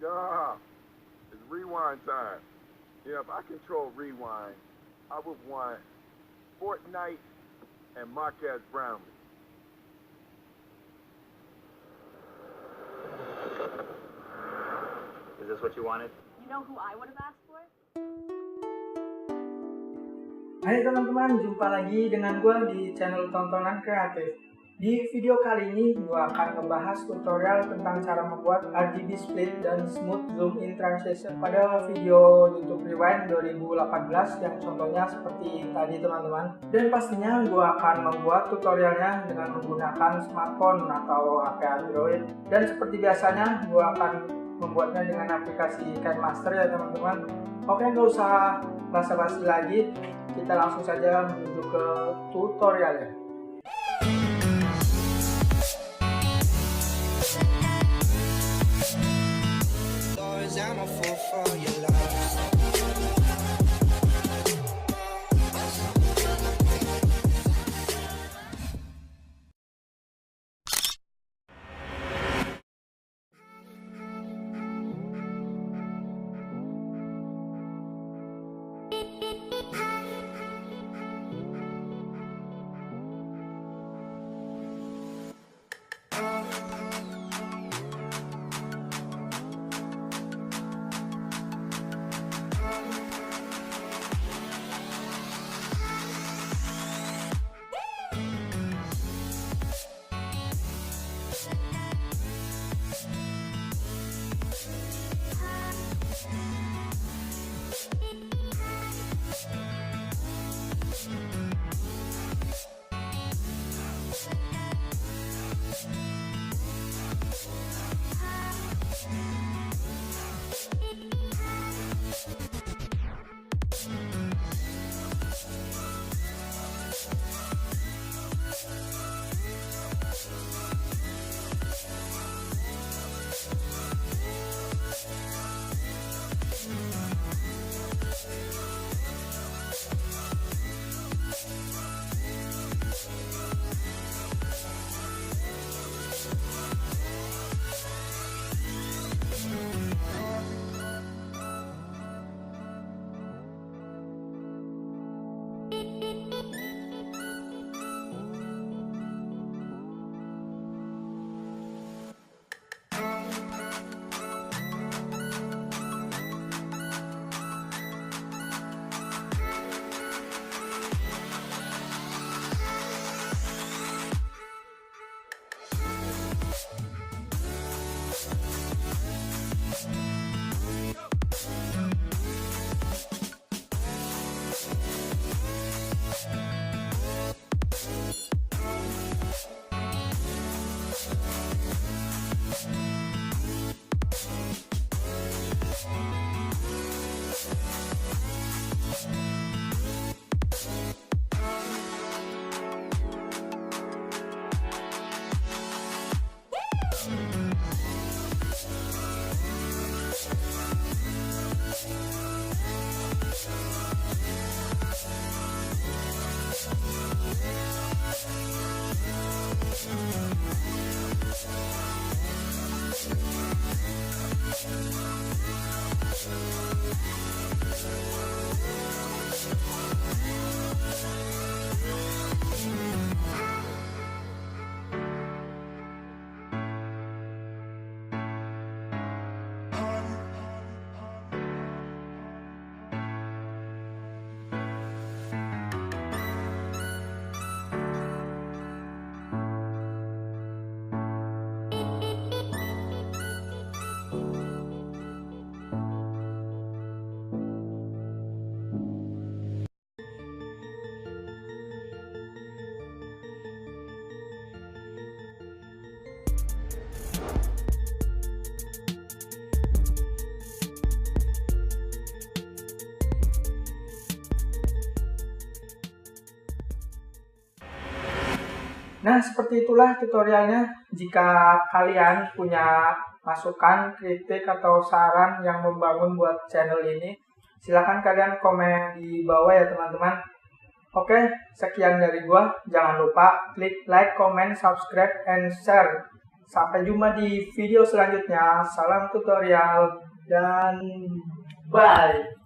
Yeah, it's rewind time. Yeah, if I control rewind, I would want Fortnite and Marquez Brownlee. Is this what you wanted? You know who I would have asked for? Hai teman-teman, jumpa lagi dengan gue di channel tontonan kreatif. Di video kali ini gue akan membahas tutorial tentang cara membuat RGB split dan smooth zoom in transition pada video YouTube Rewind 2018 yang contohnya seperti tadi teman-teman. Dan pastinya gue akan membuat tutorialnya dengan menggunakan smartphone atau HP Android. Dan seperti biasanya gue akan membuatnya dengan aplikasi KINEMASTER ya teman-teman. Oke, nggak usah basa-basi lagi, kita langsung saja menuju ke tutorialnya. Nah, seperti itulah tutorialnya. Jika kalian punya masukan, kritik, atau saran yang membangun buat channel ini, silahkan kalian komen di bawah ya teman-teman. Oke, sekian dari gua. Jangan lupa klik like, comment, subscribe, and share. Sampai jumpa di video selanjutnya. Salam tutorial dan bye.